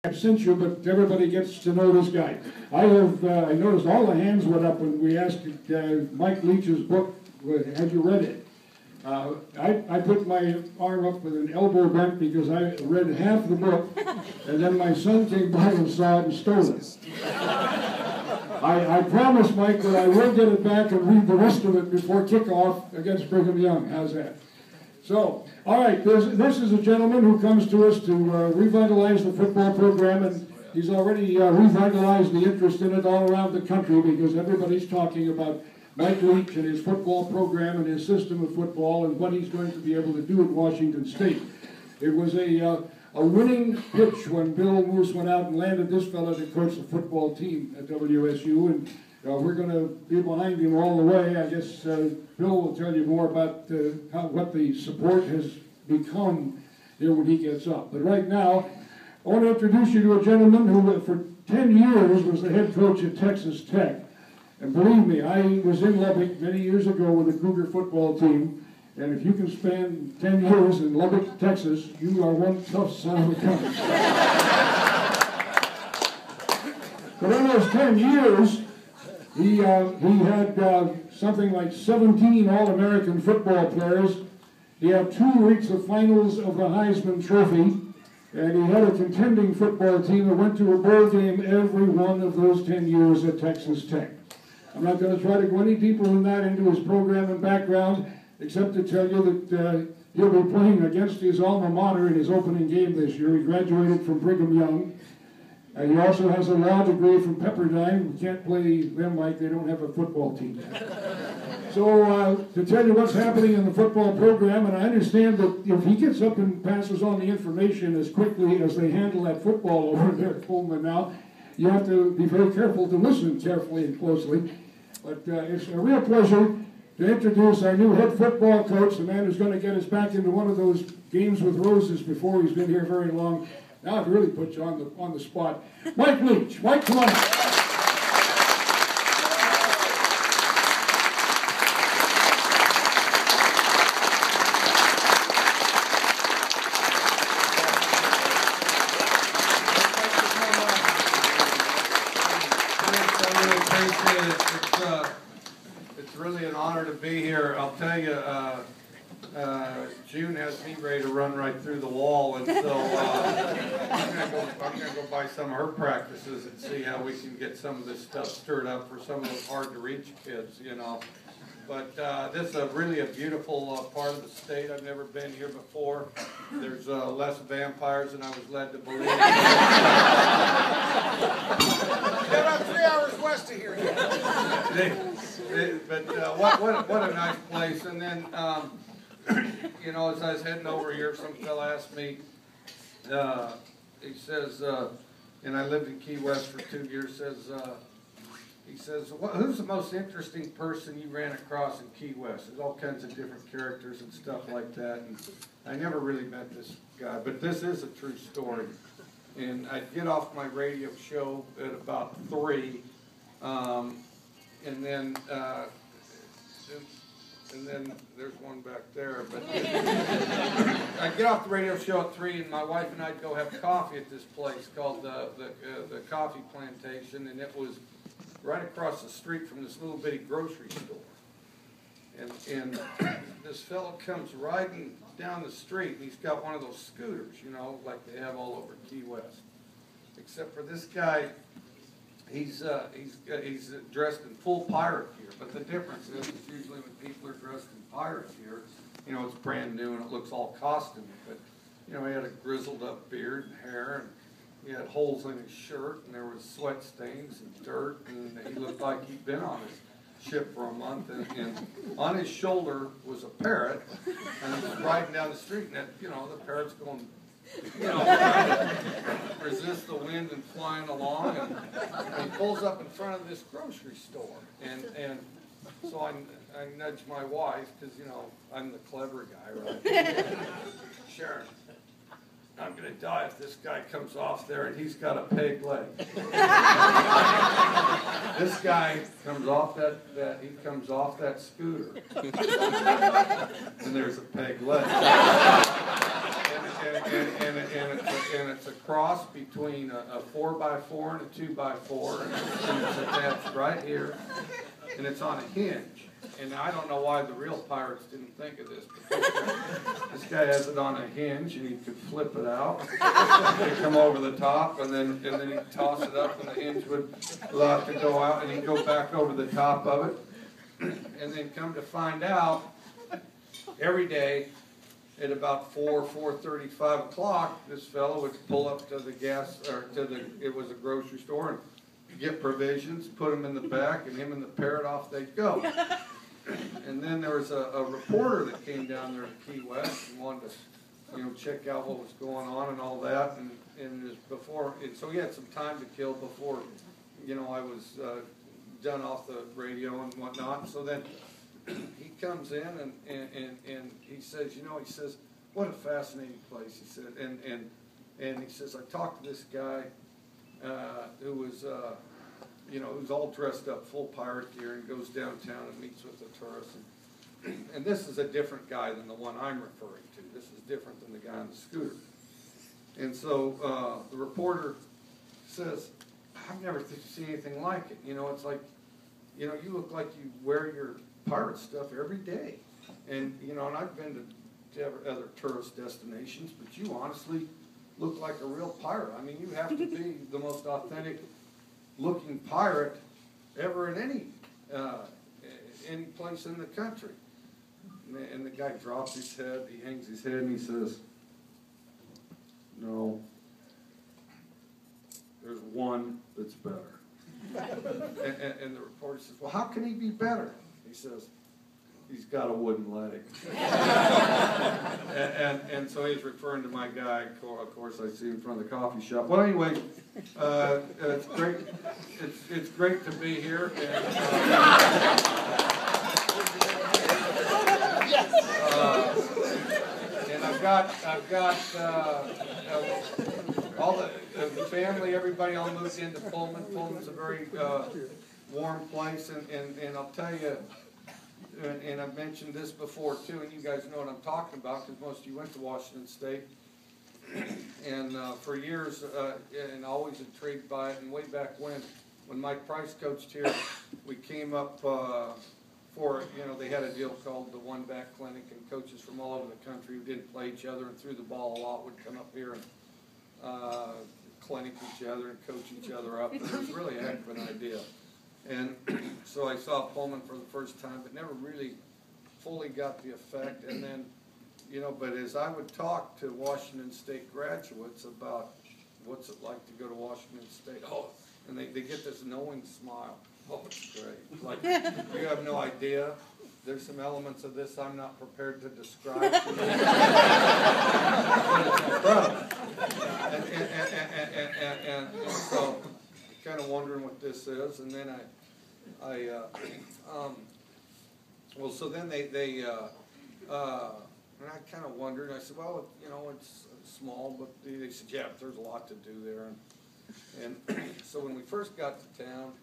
I've sent you, but everybody gets to know this guy. I noticed all the hands went up when we asked Mike Leach's book, had you read it? I put my arm up with an elbow bent because I read half the book, and then my son came by and saw it and stole it. I promised Mike that I will get it back and read the rest of it before kickoff against Brigham Young. How's that? So, all right, this is a gentleman who comes to us to revitalize the football program, and he's already revitalized the interest in it all around the country because everybody's talking about Mike Leach and his football program and his system of football and what he's going to be able to do at Washington State. It was a winning pitch when Bill Moose went out and landed this fellow to coach the football team at WSU, and we're going to be behind him all the way. I guess Bill will tell you more about what the support has become here when he gets up. But right now, I want to introduce you to a gentleman who for 10 years was the head coach at Texas Tech. And believe me, I was in Lubbock many years ago with the Cougar football team, and if you can span 10 years in Lubbock, Texas, you are one tough son of a gun. But in those 10 years, he had something like 17 All-American football players. He had 2 reached the finals of the Heisman Trophy, and he had a contending football team that went to a bowl game every one of those 10 years at Texas Tech. I'm not going to try to go any deeper than that into his program and background, except to tell you that he'll be playing against his alma mater in his opening game this year. He graduated from Brigham Young. He also has a law degree from Pepperdine. We can't play them like they don't have a football team. So to tell you what's happening in the football program, and I understand that if he gets up and passes on the information as quickly as they handle that football over there at Pullman now, you have to be very careful to listen carefully and closely. But it's a real pleasure to introduce our new head football coach, the man who's going to get us back into one of those games with roses before he's been here very long. Now I've really put you on the spot. Mike Leach. Mike, come on. It's really an honor to be here. I'll tell you, June has me ready to run right through the wall, and so I'm gonna go by some of her practices and see how we can get some of this stuff stirred up for some of those hard to reach kids, you know. But this is really a beautiful part of the state. I've never been here before. There's less vampires than I was led to believe. They're about 3 hours west of here. But what a nice place. And then, you know, as I was heading over here, some fella asked me, he says, and I lived in Key West for 2 years, he says, who's the most interesting person you ran across in Key West? There's all kinds of different characters and stuff like that. And I never really met this guy, but this is a true story. And I'd get off my radio show at about 3, and then there's one back there. But I'd get off the radio show at 3, and my wife and I'd go have coffee at this place called the Coffee Plantation, and it was right across the street from this little bitty grocery store. And this fellow comes riding down the street, and he's got one of those scooters, you know, like they have all over Key West. Except for this guy, he's dressed in full pirate gear. But the difference is usually when people are dressed in pirate gear, you know, it's brand new and it looks all costumey. But, you know, he had a grizzled up beard and hair, and he had holes in his shirt, and there was sweat stains and dirt, and he looked like he'd been on his ship for a month, and on his shoulder was a parrot, and he was riding down the street, and that, you know, the parrot's going, you know, trying to resist the wind and flying along, and he pulls up in front of this grocery store, and so I nudge my wife, because, you know, I'm the clever guy, right? Sharon, I'm going to die if this guy comes off there and he's got a peg leg. This guy comes off that scooter, and there's a peg leg. And and it's a cross between a 4x4 and a 2x4, and it's attached right here, and it's on a hinge. And I don't know why the real pirates didn't think of this, but this guy has it on a hinge, and he could flip it out, he'd come over the top, and then he'd toss it up, and the hinge would allow it to go out, and he'd go back over the top of it, and then come to find out, every day at about 4:30, 5 o'clock, this fellow would pull up to the it was a grocery store, and get provisions, put them in the back, and him and the parrot, off they'd go. And then there was a reporter that came down there to Key West and wanted to, check out what was going on and all that. And so he had some time to kill before, I was done off the radio and whatnot. And so then he comes in and he says, he says, what a fascinating place. He said, and he says, I talked to this guy who was. Who's all dressed up, full pirate gear, and goes downtown and meets with the tourists. And this is a different guy than the one I'm referring to. This is different than the guy on the scooter. And so the reporter says, I've never seen anything like it. It's like, you look like you wear your pirate stuff every day. And, and I've been to other tourist destinations, but you honestly look like a real pirate. I mean, you have to be the most authentic looking pirate ever in any place in the country. And the guy drops his head, he hangs his head, and he says, no, there's one that's better. and the reporter says, well, how can he be better? He says, he's got a wooden leg. and so he's referring to my guy, of course, I see in front of the coffee shop. Well, anyway, it's great. It's great to be here. And, and I've got all the family, everybody all moved into Pullman. Pullman's a very warm place, and I'll tell you. And I've mentioned this before too, and you guys know what I'm talking about because most of you went to Washington State. And for years, and always intrigued by it. And way back when Mike Price coached here, we came up for, they had a deal called the One Back Clinic, and coaches from all over the country who didn't play each other and threw the ball a lot would come up here and clinic each other and coach each other up. And it was really a heck of an idea. And so I saw Pullman for the first time, but never really fully got the effect. And then, but as I would talk to Washington State graduates about what's it like to go to Washington State, and they get this knowing smile. Oh, it's great. Like, you have no idea. There's some elements of this I'm not prepared to describe to you. But it's incredible. And so kind of wondering what this is, and then so then they and I kind of wondered, and I said, well, it's small, but they said, yeah, but there's a lot to do there, and so when we first got to town,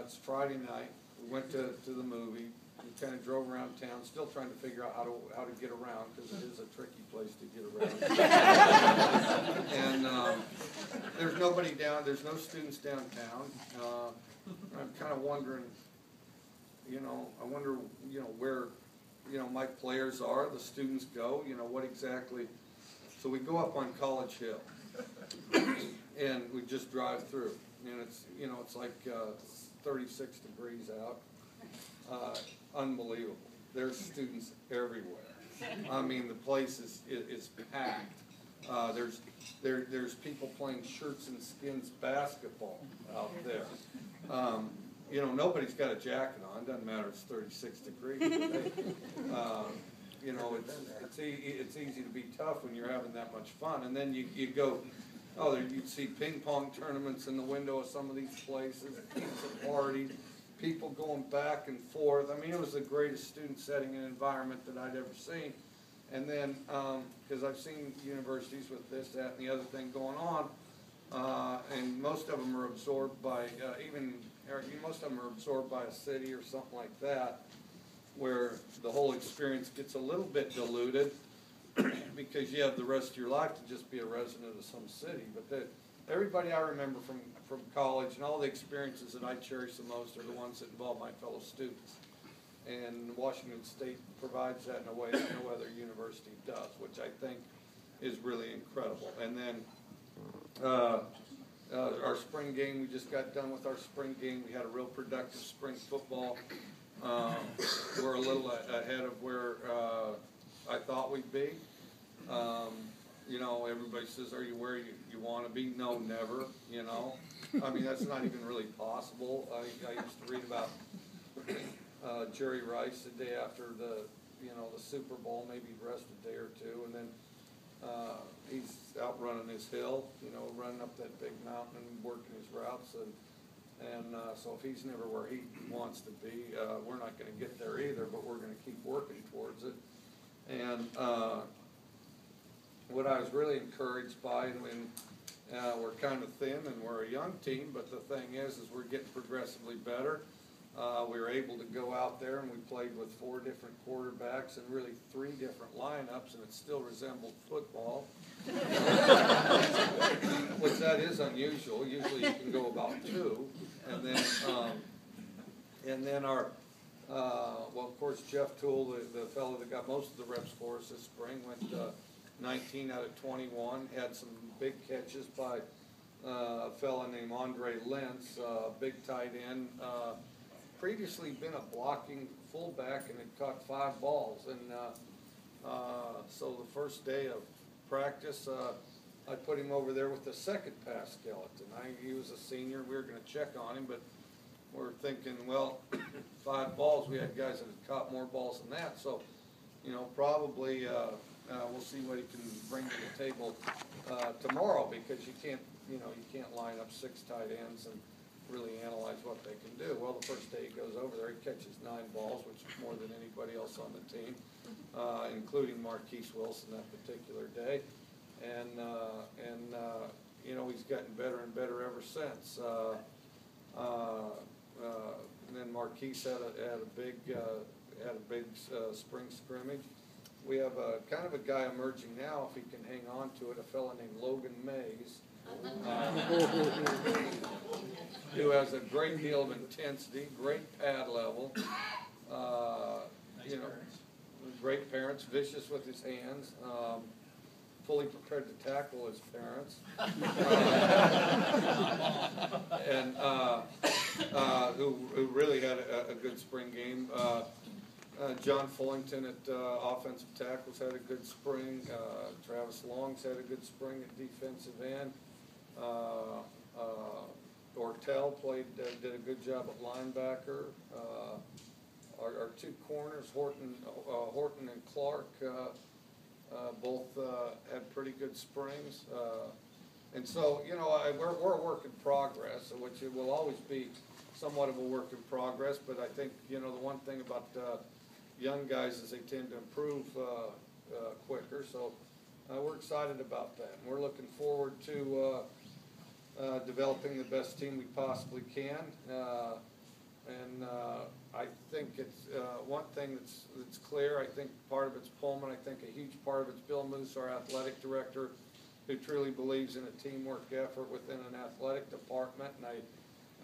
it's Friday night, we went to the movie, we kind of drove around town, still trying to figure out how to get around, because it is a tricky place to get around. And there's nobody there's no students downtown. I'm kind of wondering, I wonder, where, my players are, the students go, what exactly. So we go up on College Hill, and we just drive through, and it's, it's like 36 degrees out. Unbelievable. There's students everywhere. I mean, the place is packed. There's people playing shirts and skins basketball out there. Nobody's got a jacket on. Doesn't matter if it's 36 degrees. It's easy to be tough when you're having that much fun. And then you go, you'd see ping pong tournaments in the window of some of these places, pizza parties, people going back and forth. I mean, it was the greatest student setting and environment that I'd ever seen. And then, because I've seen universities with this, that, and the other thing going on, and most of them are absorbed by, most of them are absorbed by a city or something like that, where the whole experience gets a little bit diluted. because you have the rest of your life to just be a resident of some city. But everybody I remember from college and all the experiences that I cherish the most are the ones that involve my fellow students. And Washington State provides that in a way that no other university does, which I think is really incredible. And then our spring game, we just got done with our spring game. We had a real productive spring football. We're a little ahead of where I thought we'd be. You know, everybody says, are you where you want to be? No, never, you know. I mean, that's not even really possible. I used to read about Jerry Rice the day after the Super Bowl, maybe rest a day or two, and then he's out running his hill, running up that big mountain and working his routes, and so if he's never where he wants to be, we're not going to get there either, but we're going to keep working towards it. And what I was really encouraged by, and we're kind of thin and we're a young team, but the thing is we're getting progressively better. We were able to go out there and we played with 4 different quarterbacks and really 3 different lineups, and it still resembled football, which that is unusual. Usually you can go about 2, and then our well, of course, Jeff Toole, the fellow that got most of the reps for us this spring, went 19 out of 21, had some big catches by a fellow named Andre Lentz, big tight end. Previously been a blocking fullback and had caught 5 balls. And so the first day of practice, I put him over there with the second pass skeleton. He was a senior. We were going to check on him, but we're thinking, well, 5 balls. We had guys that had caught more balls than that. So, probably we'll see what he can bring to the table tomorrow, because you can't line up 6 tight ends and really analyze what they can do. Well, the first day he goes over there, he catches 9 balls, which is more than anybody else on the team, including Marquise Wilson that particular day. And he's gotten better and better ever since. And then Marquise had a big spring scrimmage. We have kind of a guy emerging now, if he can hang on to it, a fellow named Logan Mays, who has a great deal of intensity, great pad level, great parents, vicious with his hands, fully prepared to tackle his parents, and who really had a good spring game. John Fullington at offensive tackles had a good spring. Travis Long's had a good spring at defensive end. Ortel did a good job at linebacker. Our 2 corners, Horton and Clark, both had pretty good springs. And so, we're a work in progress, which it will always be somewhat of a work in progress. But I think, the one thing about young guys is they tend to improve quicker. So we're excited about that. And we're looking forward to developing the best team we possibly can. I think it's one thing that's clear. I think part of it's Pullman. I think a huge part of it's Bill Moose, our athletic director, who truly believes in a teamwork effort within an athletic department. And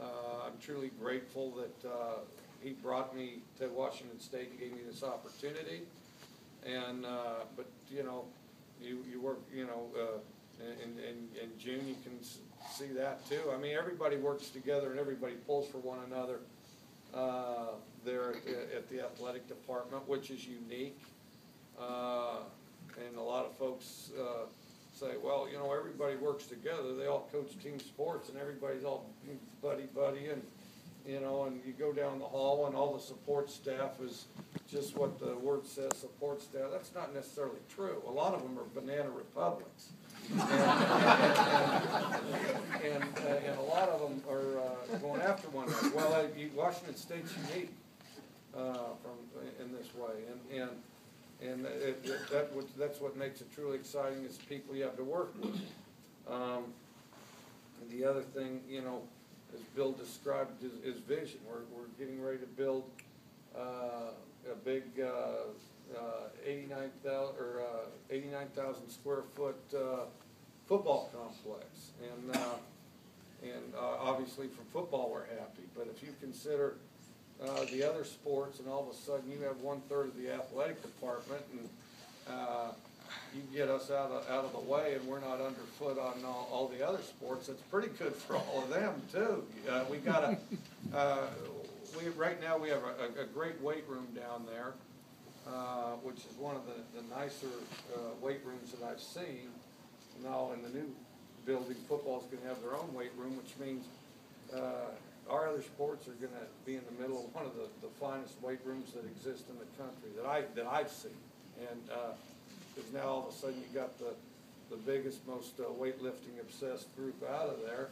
I'm truly grateful that he brought me to Washington State and gave me this opportunity. And but you work, in June you can see that too. I mean, everybody works together and everybody pulls for one another there at the athletic department, which is unique. And a lot of folks say, well, everybody works together. They all coach team sports and everybody's all buddy, and and you go down the hall and all the support staff is just what the word says, support staff. That's not necessarily true. A lot of them are banana republics. And a lot of them are going after one another. Well, Washington State's unique in this way, and that's what makes it truly exciting is the people you have to work with. And the other thing, as Bill described, is vision. We're getting ready to build a big 89,000 square foot football complex, and obviously from football we're happy. But if you consider the other sports, and all of a sudden you have 1/3 of the athletic department, and you get us out of the way, and we're not underfoot on all the other sports. It's pretty good for all of them too. We got right now we have a great weight room down there, which is one of the nicer weight rooms that I've seen. Now in the new building, football's going to have their own weight room, which means our other sports are going to be in the middle of one of the finest weight rooms that exist in the country that I've seen. And because now all of a sudden you got the biggest, most weightlifting obsessed group out of there,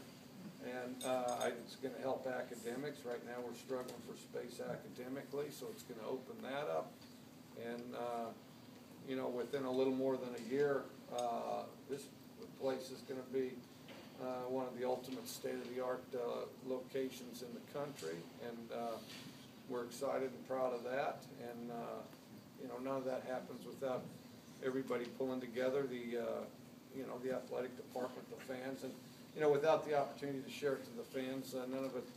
and it's going to help academics. Right now we're struggling for space academically, so it's going to open that up. And you know, within a little more than a year, this place is going to be one of the ultimate state-of-the-art locations in the country, and we're excited and proud of that. And you know, none of that happens without everybody pulling together, the the athletic department, the fans, and you know, without the opportunity to share it to the fans, none of it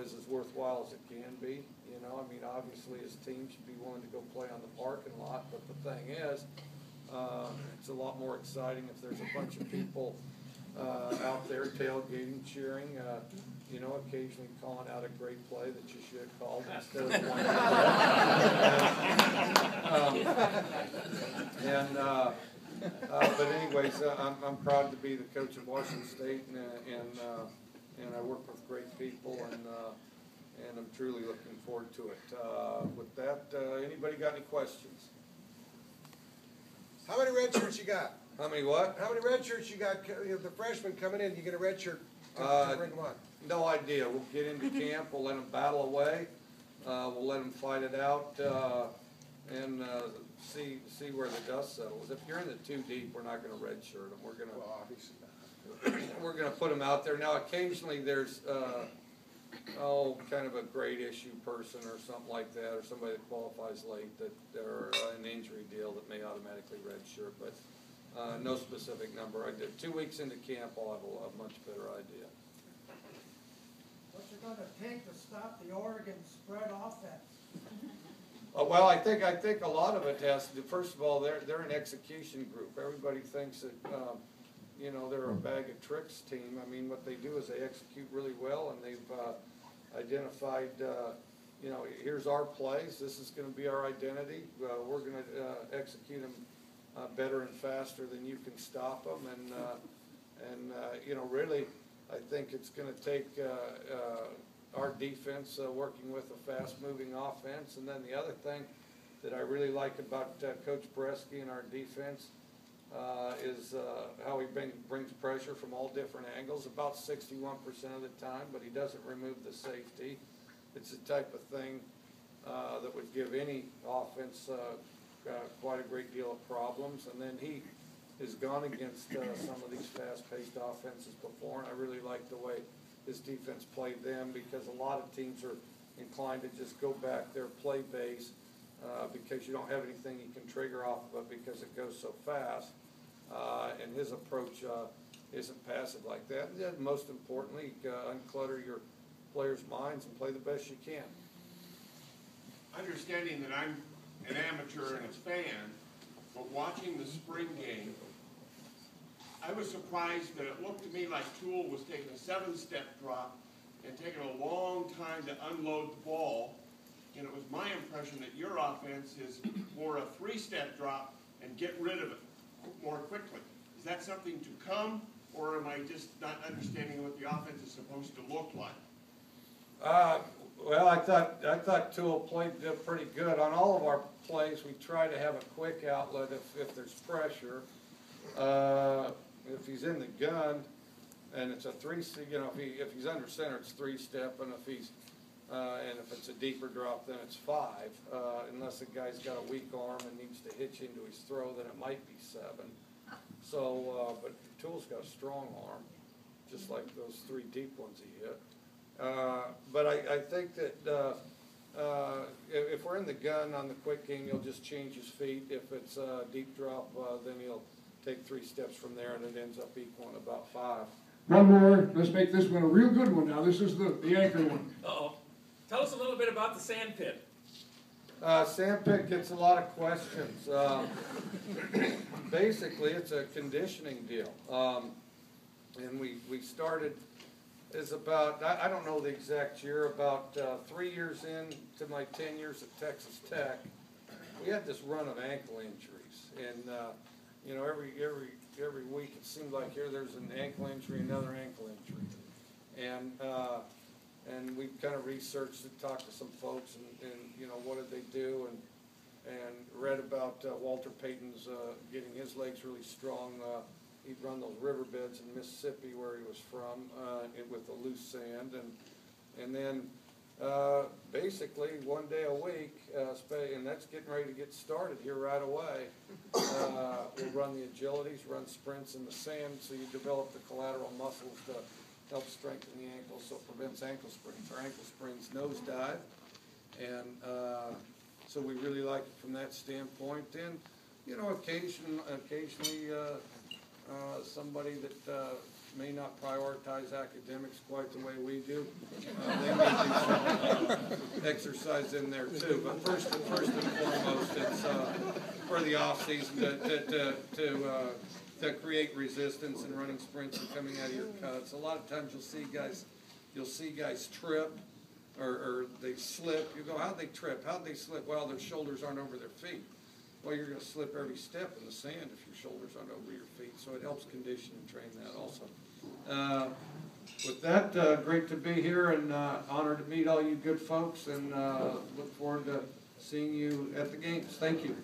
is as worthwhile as it can be. You know, I mean, obviously his team should be willing to go play on the parking lot, but the thing is, it's a lot more exciting if there's a bunch of people out there tailgating, cheering, you know, occasionally calling out a great play that you should have called instead of one. But anyways, I'm proud to be the coach of Washington State, and I work with great people, and I'm truly looking forward to it. With that, anybody got any questions? How many red shirts you got? How many what? How many red shirts you got? The freshmen coming in, you get a red shirt to bring them on? No idea. We'll get into camp. We'll let them battle away. We'll let them fight it out, and see where the dust settles. If you're in the too deep, we're not going to redshirt them. We're going to Obviously not. we're going to put them out there. Now, occasionally there's kind of a grade issue person or something like that, or somebody that qualifies late, that or an injury deal that may automatically redshirt, but no specific number. I did 2 weeks into camp. I'll have a much better idea. What's it going to take to stop the Oregon spread offense? Well, I think a lot of it has to do. First of all, they're an execution group. Everybody thinks that they're a bag of tricks team. I mean, what they do is they execute really well, and they've identified. Here's our plays. This is going to be our identity. We're going to execute them better and faster than you can stop them, and really, I think it's going to take our defense working with a fast-moving offense. And then the other thing that I really like about Coach Bresky and our defense is how he brings pressure from all different angles, about 61% of the time, but he doesn't remove the safety. It's the type of thing that would give any offense quite a great deal of problems. And then he has gone against some of these fast-paced offenses before, and I really like the way his defense played them, because a lot of teams are inclined to just go back their play base because you don't have anything you can trigger off of it because it goes so fast. And his approach isn't passive like that. And then most importantly, unclutter your players' minds and play the best you can. Understanding that I'm an amateur and a fan, but watching the spring game, I was surprised that it looked to me like Toole was taking a 7-step drop and taking a long time to unload the ball. And it was my impression that your offense is more a 3-step drop and get rid of it more quickly. Is that something to come, or am I just not understanding what the offense is supposed to look like? Well, I thought Toole played pretty good on all of our plays. We try to have a quick outlet if there's pressure. If he's in the gun and it's a 3, if he's under center, it's 3-step, and if it's a deeper drop, then it's 5. Unless the guy's got a weak arm and needs to hitch into his throw, then it might be 7. So, but Toole's got a strong arm, just like those 3 deep ones he hit. But I think that if we're in the gun on the quick game, he'll just change his feet. If it's a deep drop, then he'll take 3 steps from there, and it ends up equaling about 5. One more, let's make this one a real good one now. This is the anchor one. Uh-oh. Tell us a little bit about the sand pit. Sand pit gets a lot of questions. Basically, it's a conditioning deal. And we started, is about, I don't know the exact year, about 3 years into my 10 years at Texas Tech, we had this run of ankle injuries. And, you know, every week it seemed like here there's an ankle injury, another ankle injury. And we kind of researched it, talked to some folks, and you know, what did they do, and read about Walter Payton's getting his legs really strong. He'd run those riverbeds in Mississippi where he was from with the loose sand, and then basically one day a week, and that's getting ready to get started here right away. We'll run the agilities, run sprints in the sand, so you develop the collateral muscles to help strengthen the ankles, so it prevents ankle springs. Our ankle springs nosedive, and so we really like it from that standpoint. And you know, occasionally somebody that may not prioritize academics quite the way we do, they may do some exercise in there too. But first and foremost, it's for the off season to create resistance and running sprints and coming out of your cuts. A lot of times you'll see guys trip or they slip. You go, how'd they trip? How'd they slip? Well, their shoulders aren't over their feet. Well, you're going to slip every step in the sand if your shoulders aren't over your feet. So it helps condition and train that also. With that, great to be here and honored to meet all you good folks, and look forward to seeing you at the games. Thank you.